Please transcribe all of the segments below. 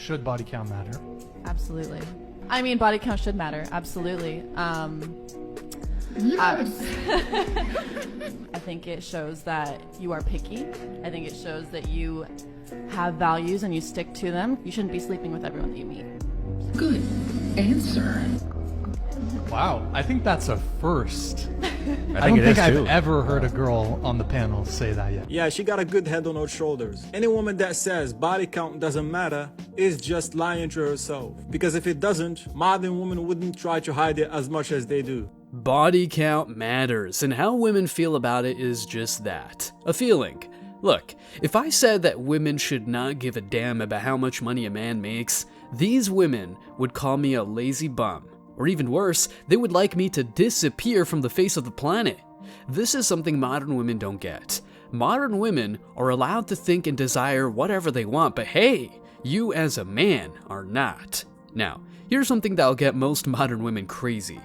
Should body count matter? Absolutely. I mean, body count should matter. Absolutely. Yes. I think it shows that you are picky. I think it shows that you have values and you stick to them. You shouldn't be sleeping with everyone that you meet. Good answer. Wow, I think that's a first. I don't it think is I've too. ever heard a girl on the panel say that yet. Yeah, she got a good head on her shoulders. Any woman that says body count doesn't matter is just lying to herself. Because if it doesn't, modern women wouldn't try to hide it as much as they do. Body count matters, and how women feel about it is just that, a feeling. Look, if I said that women should not give a damn about how much money a man makes, these women would call me a lazy bum. Or even worse, they would like me to disappear from the face of the planet. This is something modern women don't get. Modern women are allowed to think and desire whatever they want, but hey, you as a man are not. Now, here's something that'll get most modern women crazy,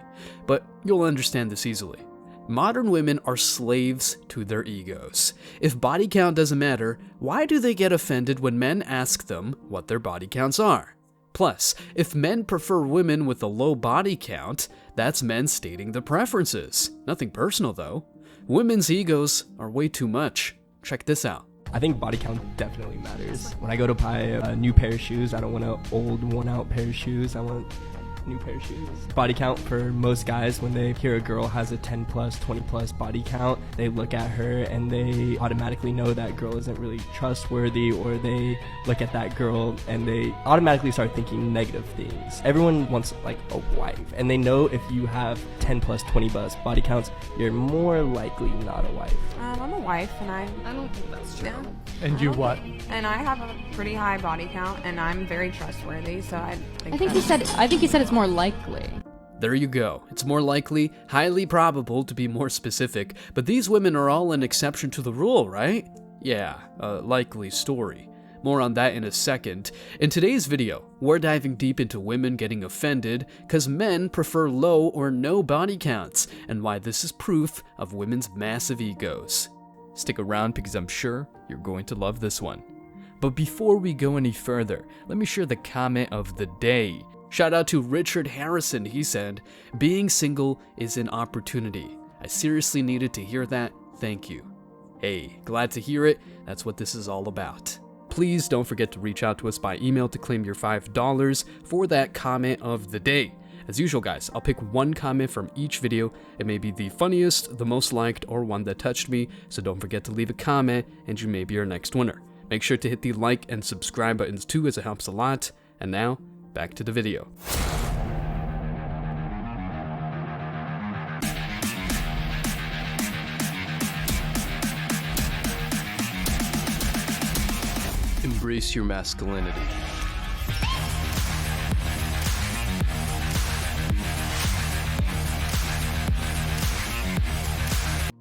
but you'll understand this easily. Modern women are slaves to their egos. If body count doesn't matter, why do they get offended when men ask them what their body counts are? Plus, if men prefer women with a low body count, that's men stating their preferences. Nothing personal though. Women's egos are way too much. Check this out. I think body count definitely matters. When I go to buy a new pair of shoes, I don't want an old, worn-out pair of shoes. I want a new pair of shoes. Body count for most guys, when they hear a girl has a 10 plus, 20 plus body count, they look at her and they automatically know that girl isn't really trustworthy, or they look at that girl and they automatically start thinking negative things. Everyone wants like a wife, and they know if you have 10 plus, 20 plus body counts, you're more likely not a wife. I'm a wife, and I don't think that's true. Yeah. And you what? And I have a pretty high body count, and I'm very trustworthy, so I think he said it's more likely. There you go. It's more likely, highly probable to be more specific, but these women are all an exception to the rule, right? Yeah, a likely story. More on that in a second. In today's video, we're diving deep into women getting offended because men prefer low or no body counts, and why this is proof of women's massive egos. Stick around because I'm sure you're going to love this one. But before we go any further, let me share the comment of the day. Shout out to Richard Harrison. He said, "Being single is an opportunity. I seriously needed to hear that. Thank you." Hey, glad to hear it. That's what this is all about. Please don't forget to reach out to us by email to claim your $5 for that comment of the day. As usual, guys, I'll pick one comment from each video. It may be the funniest, the most liked, or one that touched me, so don't forget to leave a comment and you may be our next winner. Make sure to hit the like and subscribe buttons too, as it helps a lot. And now, back to the video. Embrace your masculinity.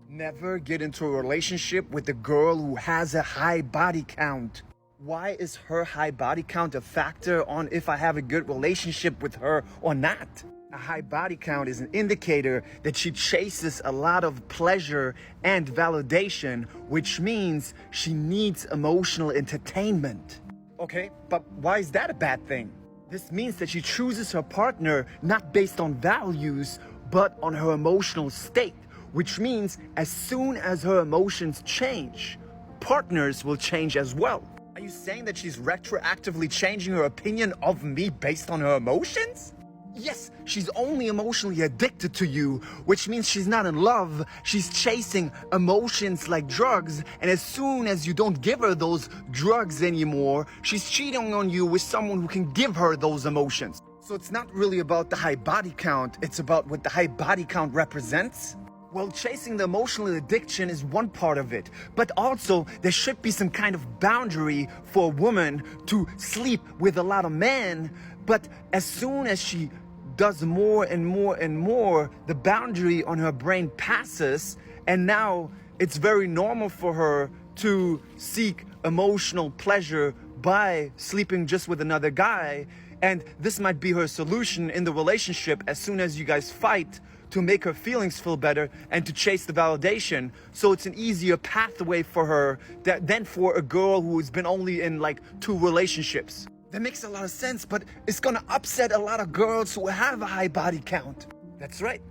Never get into a relationship with a girl who has a high body count. Why is her high body count a factor on if I have a good relationship with her or not? A high body count is an indicator that she chases a lot of pleasure and validation, which means she needs emotional entertainment. Okay, but why is that a bad thing? This means that she chooses her partner not based on values, but on her emotional state, which means as soon as her emotions change, partners will change as well. Are you saying that she's retroactively changing her opinion of me based on her emotions? Yes, she's only emotionally addicted to you, which means she's not in love. She's chasing emotions like drugs, and as soon as you don't give her those drugs anymore, she's cheating on you with someone who can give her those emotions. So it's not really about the high body count, it's about what the high body count represents. Well, chasing the emotional addiction is one part of it, but also there should be some kind of boundary for a woman to sleep with a lot of men, but as soon as she does more and more and more, the boundary on her brain passes, and now it's very normal for her to seek emotional pleasure by sleeping just with another guy, and this might be her solution in the relationship as soon as you guys fight, to make her feelings feel better and to chase the validation. So it's an easier pathway for her than for a girl who's been only in like 2 relationships. That makes a lot of sense, but it's gonna upset a lot of girls who have a high body count. That's right.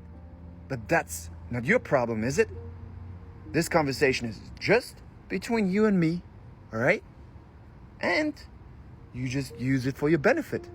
But that's not your problem, is it? This conversation is just between you and me, all right? And you just use it for your benefit.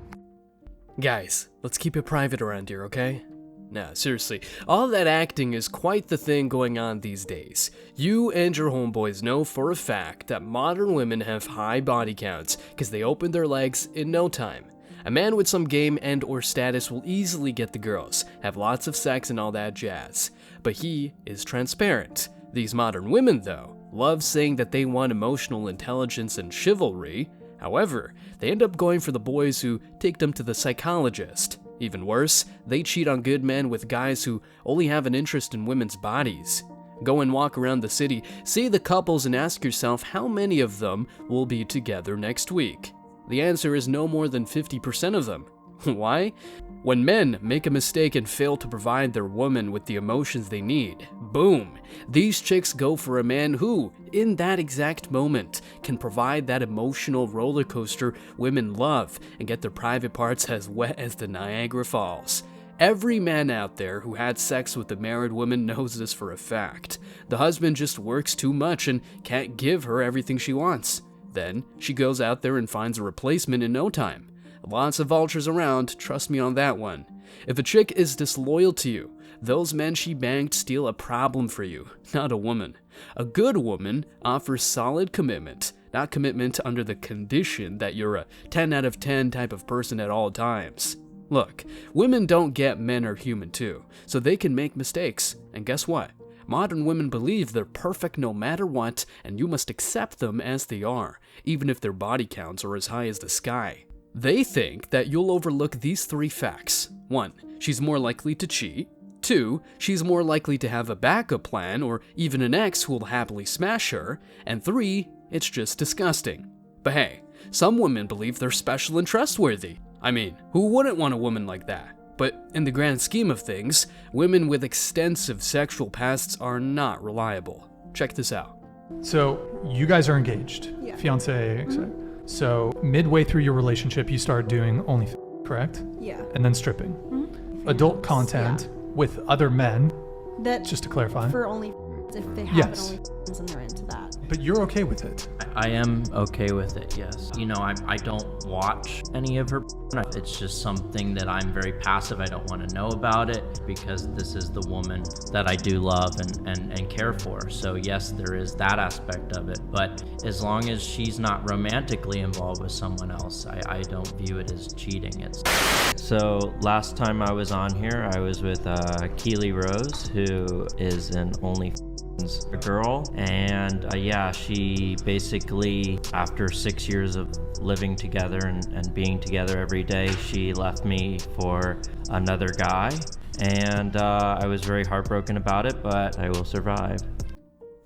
Guys, let's keep it private around here, okay? Nah, seriously, all that acting is quite the thing going on these days. You and your homeboys know for a fact that modern women have high body counts because they open their legs in no time. A man with some game and or status will easily get the girls, have lots of sex and all that jazz. But he is transparent. These modern women, though, love saying that they want emotional intelligence and chivalry. However, they end up going for the boys who take them to the psychologist. Even worse, they cheat on good men with guys who only have an interest in women's bodies. Go and walk around the city, see the couples, and ask yourself how many of them will be together next week. The answer is no more than 50% of them. Why? When men make a mistake and fail to provide their woman with the emotions they need, boom, these chicks go for a man who, in that exact moment, can provide that emotional roller coaster women love and get their private parts as wet as the Niagara Falls. Every man out there who had sex with a married woman knows this for a fact. The husband just works too much and can't give her everything she wants. Then she goes out there and finds a replacement in no time. Lots of vultures around, trust me on that one. If a chick is disloyal to you, those men she banged steal a problem for you, not a woman. A good woman offers solid commitment, not commitment under the condition that you're a 10 out of 10 type of person at all times. Look, women don't get men are human too, so they can make mistakes. And guess what? Modern women believe they're perfect no matter what, and you must accept them as they are, even if their body counts are as high as the sky. They think that you'll overlook these 3 facts. 1, she's more likely to cheat. 2, she's more likely to have a backup plan or even an ex who will happily smash her. And 3, it's just disgusting. But hey, some women believe they're special and trustworthy. I mean, who wouldn't want a woman like that? But in the grand scheme of things, women with extensive sexual pasts are not reliable. Check this out. So you guys are engaged, fiance, etc. So midway through your relationship, you start doing OnlyFans, correct? Yeah. And then stripping. Adult content with other men, That just to clarify. for only if they have Yes. it only and they're into that. But you're okay with it. I am okay with it, yes. You know, I don't watch any of her. It's just something that I'm very passive. I don't want to know about it because this is the woman that I do love and care for. So yes, there is that aspect of it. But as long as she's not romantically involved with someone else, I don't view it as cheating. So last time I was on here, I was with Keely Rose, who is an OnlyFans girl, and yeah, she basically, after 6 years of living together and being together every day, she left me for another guy, and I was very heartbroken about it, but I will survive.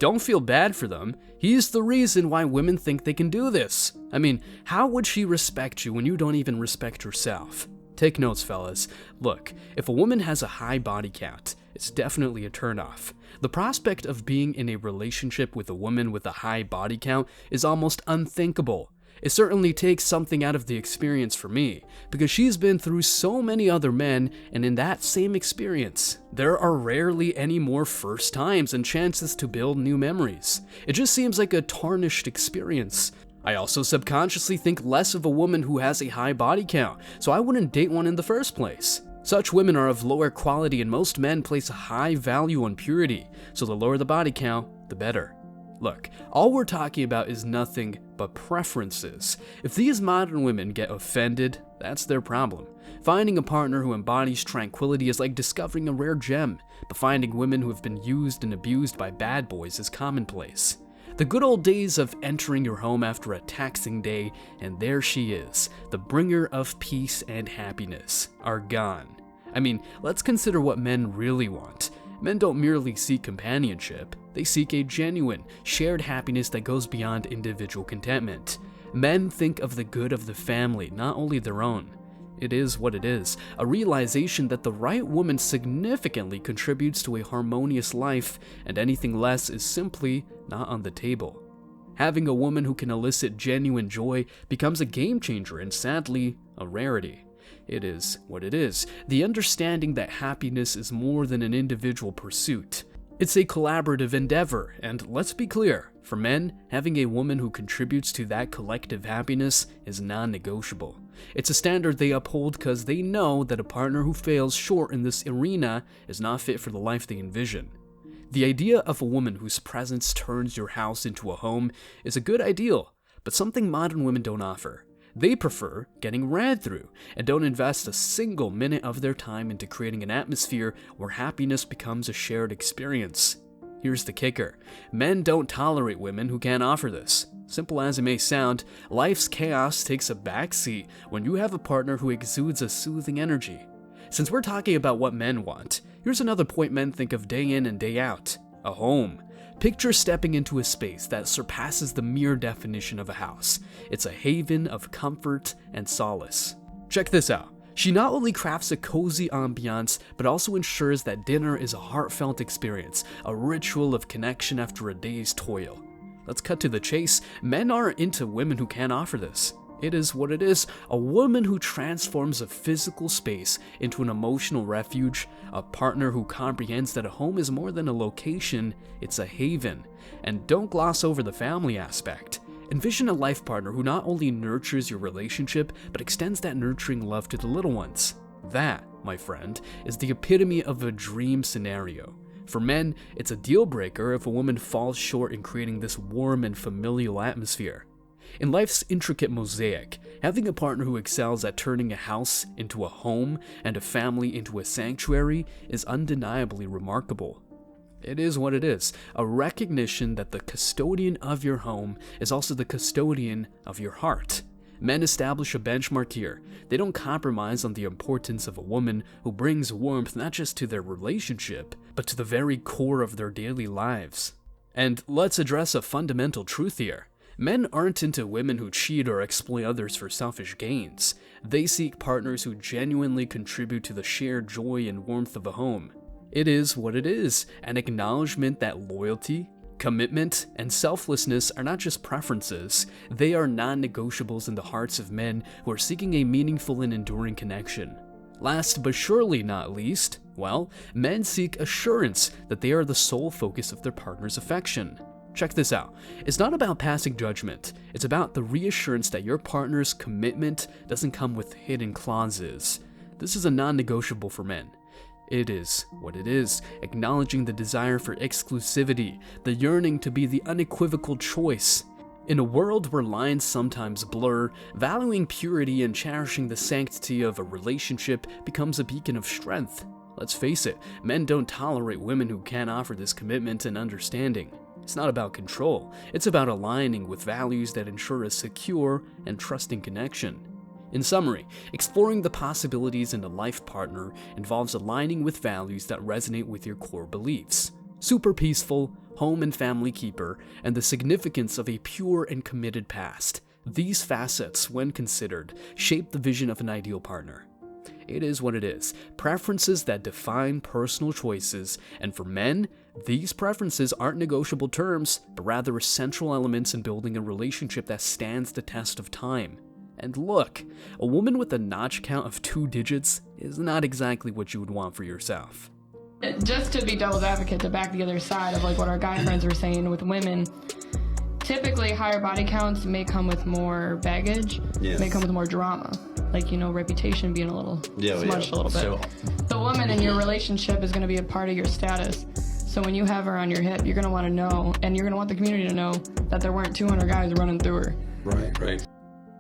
Don't feel bad for them. He's the reason why women think they can do this. I mean, how would she respect you when you don't even respect yourself? Take notes, fellas. Look, if a woman has a high body count, it's definitely a turnoff. The prospect of being in a relationship with a woman with a high body count is almost unthinkable. It certainly takes something out of the experience for me, because she's been through so many other men, and in that same experience, there are rarely any more first times and chances to build new memories. It just seems like a tarnished experience. I also subconsciously think less of a woman who has a high body count, so I wouldn't date one in the first place. Such women are of lower quality, and most men place a high value on purity, so the lower the body count, the better. Look, all we're talking about is nothing but preferences. If these modern women get offended, that's their problem. Finding a partner who embodies tranquility is like discovering a rare gem, but finding women who have been used and abused by bad boys is commonplace. The good old days of entering your home after a taxing day, and there she is, the bringer of peace and happiness, are gone. I mean, let's consider what men really want. Men don't merely seek companionship, they seek a genuine, shared happiness that goes beyond individual contentment. Men think of the good of the family, not only their own. It is what it is, a realization that the right woman significantly contributes to a harmonious life, and anything less is simply not on the table. Having a woman who can elicit genuine joy becomes a game changer and sadly, a rarity. It is what it is. The understanding that happiness is more than an individual pursuit. It's a collaborative endeavor, and let's be clear, for men, having a woman who contributes to that collective happiness is non-negotiable. It's a standard they uphold because they know that a partner who fails short in this arena is not fit for the life they envision. The idea of a woman whose presence turns your house into a home is a good ideal, but something modern women don't offer. They prefer getting ran through and don't invest a single minute of their time into creating an atmosphere where happiness becomes a shared experience. Here's the kicker. Men don't tolerate women who can't offer this. Simple as it may sound, life's chaos takes a backseat when you have a partner who exudes a soothing energy. Since we're talking about what men want, here's another point men think of day in and day out. A home. Picture stepping into a space that surpasses the mere definition of a house. It's a haven of comfort and solace. Check this out. She not only crafts a cozy ambiance, but also ensures that dinner is a heartfelt experience, a ritual of connection after a day's toil. Let's cut to the chase. Men aren't into women who can't offer this. It is what it is, a woman who transforms a physical space into an emotional refuge, a partner who comprehends that a home is more than a location, it's a haven. And don't gloss over the family aspect. Envision a life partner who not only nurtures your relationship, but extends that nurturing love to the little ones. That, my friend, is the epitome of a dream scenario. For men, it's a deal breaker if a woman falls short in creating this warm and familial atmosphere. In life's intricate mosaic, having a partner who excels at turning a house into a home and a family into a sanctuary is undeniably remarkable. It is what it is, a recognition that the custodian of your home is also the custodian of your heart. Men establish a benchmark here. They don't compromise on the importance of a woman who brings warmth not just to their relationship, but to the very core of their daily lives. And let's address a fundamental truth here. Men aren't into women who cheat or exploit others for selfish gains. They seek partners who genuinely contribute to the shared joy and warmth of a home. It is what it is, an acknowledgement that loyalty, commitment, and selflessness are not just preferences, they are non-negotiables in the hearts of men who are seeking a meaningful and enduring connection. Last but surely not least, well, men seek assurance that they are the sole focus of their partner's affection. Check this out. It's not about passing judgment. It's about the reassurance that your partner's commitment doesn't come with hidden clauses. This is a non-negotiable for men. It is what it is, acknowledging the desire for exclusivity, the yearning to be the unequivocal choice. In a world where lines sometimes blur, valuing purity and cherishing the sanctity of a relationship becomes a beacon of strength. Let's face it, men don't tolerate women who can't offer this commitment and understanding. It's not about control, it's about aligning with values that ensure a secure and trusting connection. In summary, exploring the possibilities in a life partner involves aligning with values that resonate with your core beliefs. Super peaceful, home and family keeper, and the significance of a pure and committed past. These facets, when considered, shape the vision of an ideal partner. It is what it is, preferences that define personal choices, and for men, these preferences aren't negotiable terms, but rather essential elements in building a relationship that stands the test of time. And look, a woman with a notch count of 2 digits is not exactly what you would want for yourself. Just to be devil's advocate, to back the other side of like what our guy friends were saying with women, typically higher body counts may come with more baggage, may come with more drama. Like, you know, reputation being a little smudged a little bit. So, the woman in your relationship is going to be a part of your status. So when you have her on your hip, you're going to want to know, and you're going to want the community to know that there weren't 200 guys running through her. Right.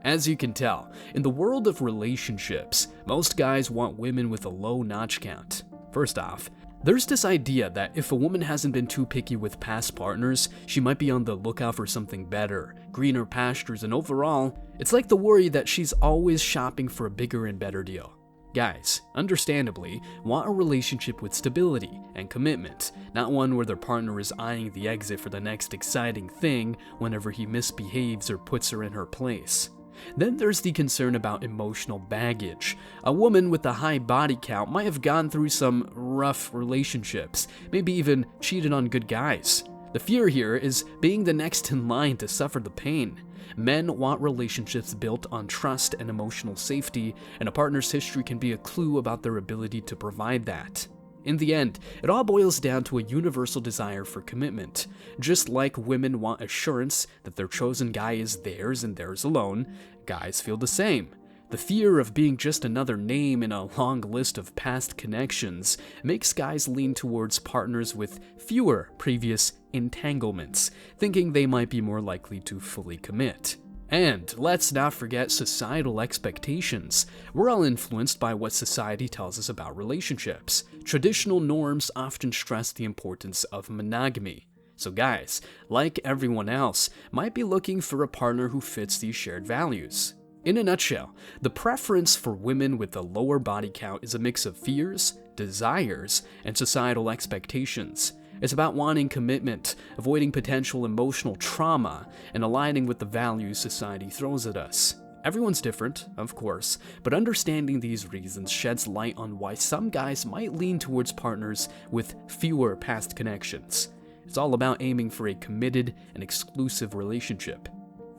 As you can tell, in the world of relationships, most guys want women with a low notch count. First off, there's this idea that if a woman hasn't been too picky with past partners, she might be on the lookout for something better, greener pastures, and overall, it's like the worry that she's always shopping for a bigger and better deal. Guys, understandably, want a relationship with stability and commitment, not one where their partner is eyeing the exit for the next exciting thing whenever he misbehaves or puts her in her place. Then there's the concern about emotional baggage. A woman with a high body count might have gone through some rough relationships, maybe even cheated on good guys. The fear here is being the next in line to suffer the pain. Men want relationships built on trust and emotional safety, and a partner's history can be a clue about their ability to provide that. In the end, it all boils down to a universal desire for commitment. Just like women want assurance that their chosen guy is theirs and theirs alone, guys feel the same. The fear of being just another name in a long list of past connections makes guys lean towards partners with fewer previous entanglements, thinking they might be more likely to fully commit. And let's not forget societal expectations. We're all influenced by what society tells us about relationships. Traditional norms often stress the importance of monogamy. So guys, like everyone else, might be looking for a partner who fits these shared values. In a nutshell, the preference for women with a lower body count is a mix of fears, desires, and societal expectations. It's about wanting commitment, avoiding potential emotional trauma, and aligning with the values society throws at us. Everyone's different, of course, but understanding these reasons sheds light on why some guys might lean towards partners with fewer past connections. It's all about aiming for a committed and exclusive relationship.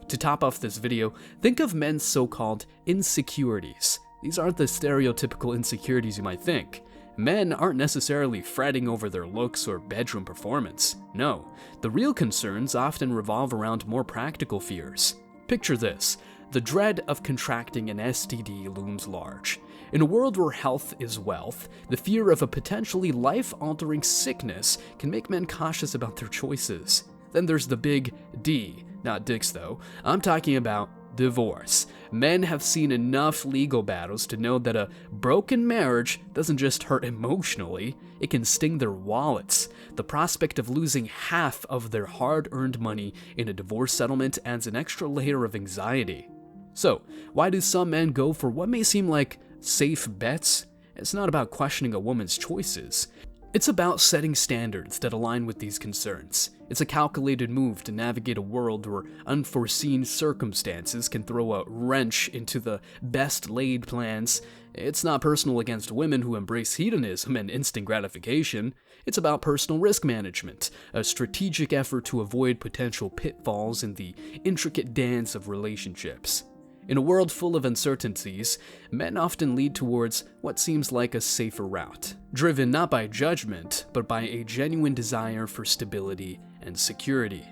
To top off this video, think of men's so-called insecurities. These aren't the stereotypical insecurities you might think. Men aren't necessarily fretting over their looks or bedroom performance. No, the real concerns often revolve around more practical fears. Picture this: the dread of contracting an STD looms large. In a world where health is wealth, the fear of a potentially life-altering sickness can make men cautious about their choices. Then there's the big D, not dicks though. I'm talking about divorce. Men have seen enough legal battles to know that a broken marriage doesn't just hurt emotionally, it can sting their wallets. The prospect of losing half of their hard-earned money in a divorce settlement adds an extra layer of anxiety. So, why do some men go for what may seem like safe bets? It's not about questioning a woman's choices. It's about setting standards that align with these concerns. It's a calculated move to navigate a world where unforeseen circumstances can throw a wrench into the best laid plans. It's not personal against women who embrace hedonism and instant gratification. It's about personal risk management, a strategic effort to avoid potential pitfalls in the intricate dance of relationships. In a world full of uncertainties, men often lead towards what seems like a safer route, driven not by judgment, but by a genuine desire for stability and security.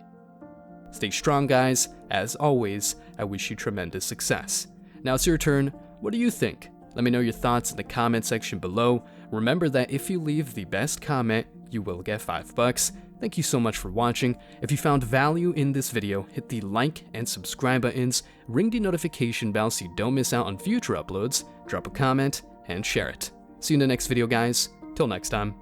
Stay strong, guys. As always, I wish you tremendous success. Now it's your turn. What do you think? Let me know your thoughts in the comment section below. Remember that if you leave the best comment, you will get $5. Thank you so much for watching. If you found value in this video, hit the like and subscribe buttons, ring the notification bell so you don't miss out on future uploads, drop a comment, and share it. See you in the next video, guys. Till next time.